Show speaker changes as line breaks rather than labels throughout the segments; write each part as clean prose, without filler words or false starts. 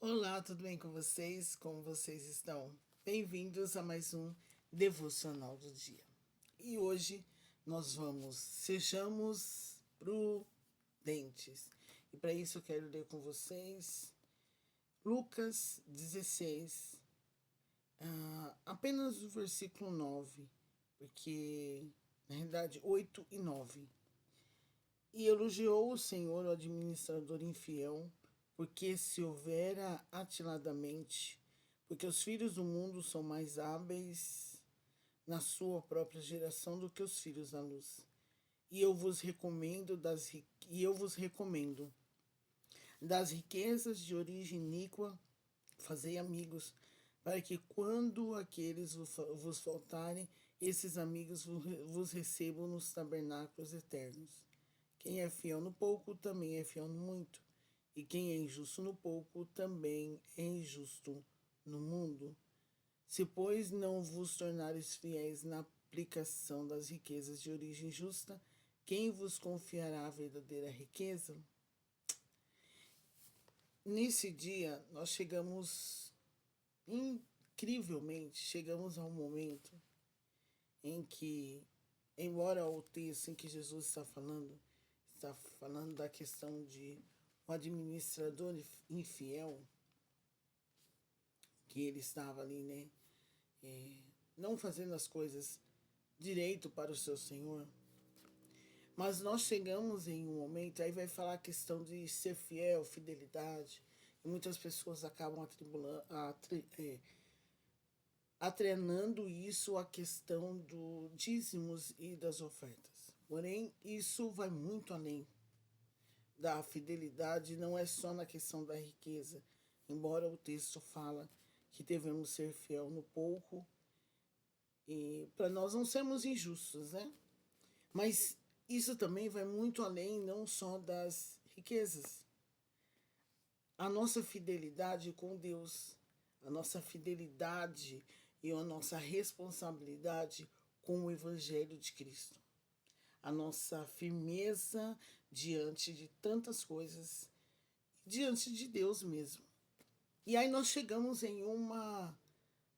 Olá, tudo bem com vocês? Como vocês estão? Bem-vindos a mais um Devocional do Dia. E hoje sejamos prudentes. E para isso eu quero ler com vocês Lucas 16, apenas o versículo 9, porque na realidade 8 e 9. E elogiou o Senhor o administrador infiel, porque se houvera atiladamente, porque os filhos do mundo são mais hábeis na sua própria geração do que os filhos da luz. E eu vos recomendo das riquezas de origem iníqua, fazei amigos, para que quando aqueles vos faltarem, esses amigos vos recebam nos tabernáculos eternos. Quem é fiel no pouco também é fiel no muito, e quem é injusto no pouco também é injusto no mundo. Se, pois, não vos tornares fiéis na aplicação das riquezas de origem justa, quem vos confiará a verdadeira riqueza? Nesse dia, nós chegamos a um momento em que, embora o texto em que Jesus está falando da questão de um administrador infiel, que ele estava ali, né, não fazendo as coisas direito para o seu Senhor. Mas nós chegamos em um momento, aí vai falar a questão de ser fiel, fidelidade, e muitas pessoas acabam atrenando isso à questão do dízimos e das ofertas. Porém, isso vai muito além da fidelidade, não é só na questão da riqueza, embora o texto fala que devemos ser fiel no pouco e para nós não sermos injustos, né? Mas isso também vai muito além não só das riquezas. A nossa fidelidade com Deus, a nossa fidelidade e a nossa responsabilidade com o Evangelho de Cristo. A nossa firmeza diante de tantas coisas, diante de Deus mesmo. E aí nós chegamos em uma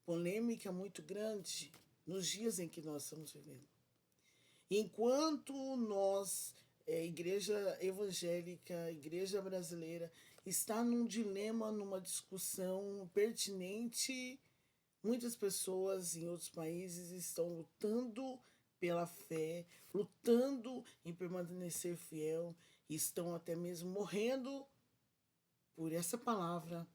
polêmica muito grande nos dias em que nós estamos vivendo. Enquanto nós, igreja evangélica, igreja brasileira, está num dilema, numa discussão pertinente, muitas pessoas em outros países estão lutando pela fé, lutando em permanecer fiel, e estão até mesmo morrendo por essa palavra,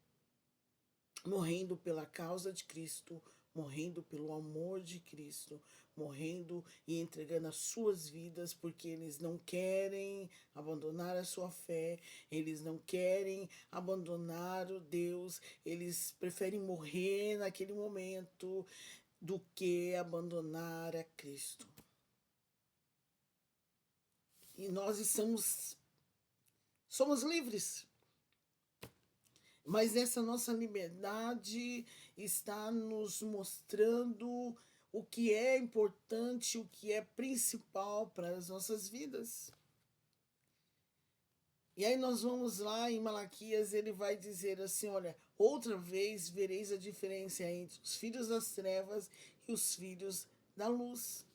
morrendo pela causa de Cristo, morrendo pelo amor de Cristo, morrendo e entregando as suas vidas, porque eles não querem abandonar a sua fé, eles não querem abandonar o Deus, eles preferem morrer naquele momento do que abandonar a Cristo. E nós somos livres. Mas essa nossa liberdade está nos mostrando o que é importante, o que é principal para as nossas vidas. E aí nós vamos lá em Malaquias, ele vai dizer assim, olha, outra vez vereis a diferença entre os filhos das trevas e os filhos da luz.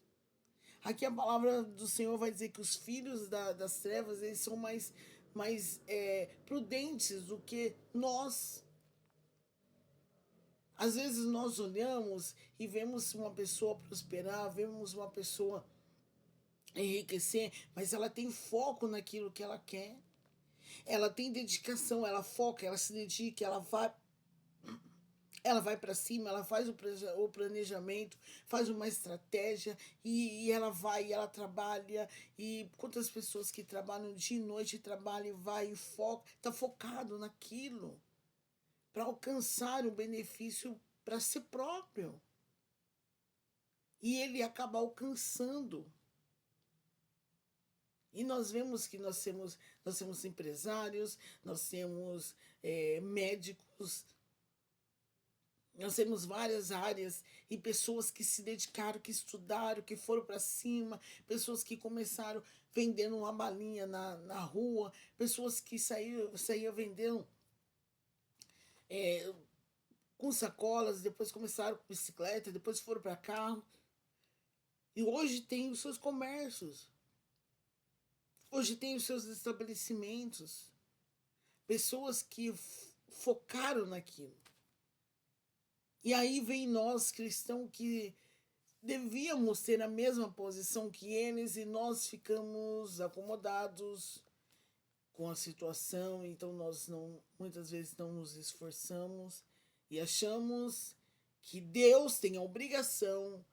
Aqui a palavra do Senhor vai dizer que os filhos das trevas, eles são mais prudentes do que nós. Às vezes nós olhamos e vemos uma pessoa prosperar, vemos uma pessoa enriquecer, mas ela tem foco naquilo que ela quer. Ela tem dedicação, ela foca, ela se dedica, ela vai para cima, ela faz o planejamento, faz uma estratégia e ela vai, ela trabalha. E quantas pessoas que trabalham dia e noite, trabalham e vai e foca, está focado naquilo para alcançar o benefício para si próprio. E ele acaba alcançando. E nós vemos que nós temos empresários, nós temos médicos, nós temos várias áreas e pessoas que se dedicaram, que estudaram, que foram para cima, pessoas que começaram vendendo uma balinha na rua, pessoas que saíam vendendo com sacolas, depois começaram com bicicleta, depois foram para carro. E hoje tem os seus comércios. Hoje tem os seus estabelecimentos. Pessoas que focaram naquilo. E aí vem nós, cristãos, que devíamos ter a mesma posição que eles e nós ficamos acomodados com a situação, então nós muitas vezes não nos esforçamos e achamos que Deus tem a obrigação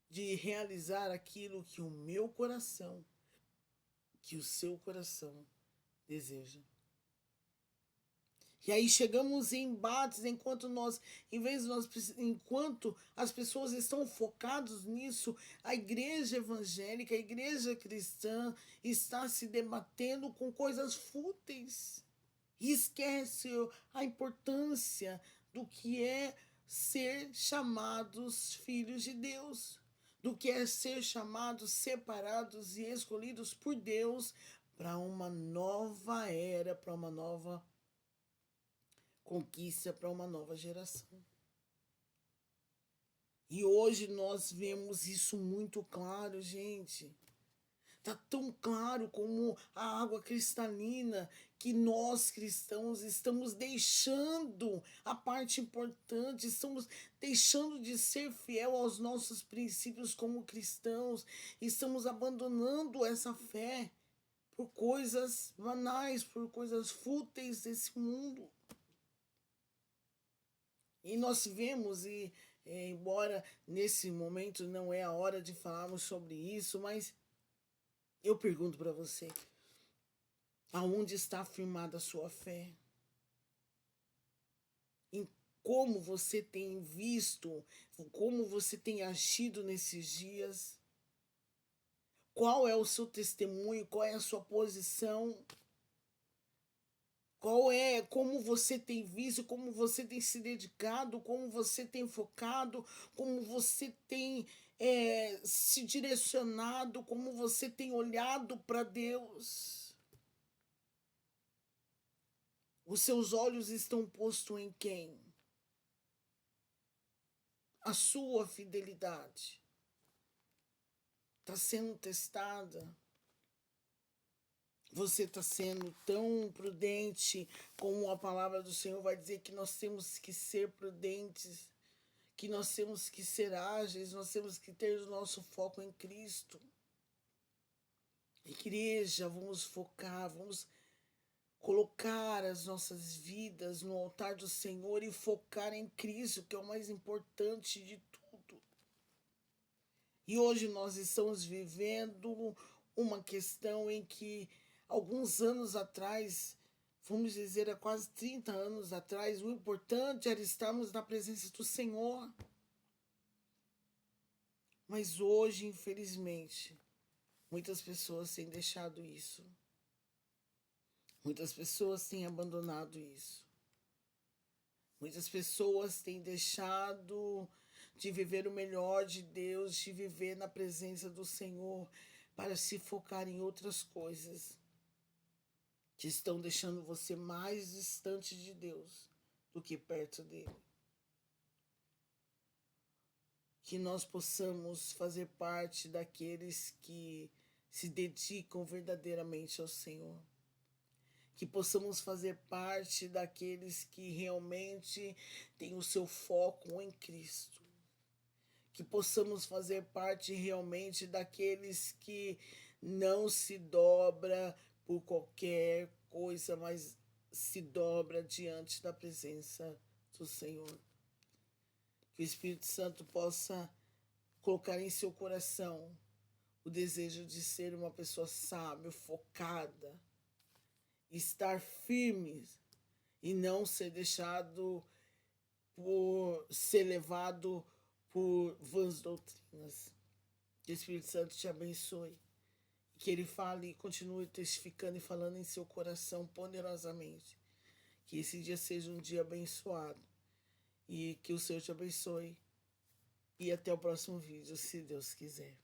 de realizar aquilo que o meu coração, que o seu coração deseja. E aí chegamos em embates enquanto as pessoas estão focadas nisso, a igreja evangélica, a igreja cristã está se debatendo com coisas fúteis e esquece a importância do que é ser chamados filhos de Deus, do que é ser chamados, separados e escolhidos por Deus para uma nova era, para uma nova conquista, para uma nova geração. E hoje nós vemos isso muito claro, gente. Está tão claro como a água cristalina que nós cristãos estamos deixando a parte importante, estamos deixando de ser fiel aos nossos princípios como cristãos, estamos abandonando essa fé por coisas banais, por coisas fúteis desse mundo. E nós vemos, embora nesse momento não é a hora de falarmos sobre isso, mas eu pergunto para você, aonde está firmada a sua fé? Em como você tem visto, como você tem agido nesses dias? Qual é o seu testemunho? Qual é a sua posição? Como você tem visto, como você tem se dedicado, como você tem focado, como você tem se direcionado, como você tem olhado para Deus. Os seus olhos estão postos em quem? A sua fidelidade está sendo testada. Você está sendo tão prudente como a palavra do Senhor vai dizer que nós temos que ser prudentes, que nós temos que ser ágeis, nós temos que ter o nosso foco em Cristo. Igreja, vamos focar, vamos colocar as nossas vidas no altar do Senhor e focar em Cristo, que é o mais importante de tudo. E hoje nós estamos vivendo uma questão em que alguns anos atrás, vamos dizer, há quase 30 anos atrás, o importante era estarmos na presença do Senhor. Mas hoje, infelizmente, muitas pessoas têm deixado isso. Muitas pessoas têm abandonado isso. Muitas pessoas têm deixado de viver o melhor de Deus, de viver na presença do Senhor, para se focar em outras coisas que estão deixando você mais distante de Deus do que perto dele. Que nós possamos fazer parte daqueles que se dedicam verdadeiramente ao Senhor. Que possamos fazer parte daqueles que realmente têm o seu foco em Cristo. Que possamos fazer parte realmente daqueles que não se dobra por qualquer coisa, mas se dobra diante da presença do Senhor. Que o Espírito Santo possa colocar em seu coração o desejo de ser uma pessoa sábia, focada, estar firme e não ser deixado por ser levado por vãs doutrinas. Que o Espírito Santo te abençoe. Que ele fale e continue testificando e falando em seu coração poderosamente. Que esse dia seja um dia abençoado. E que o Senhor te abençoe. E até o próximo vídeo, se Deus quiser.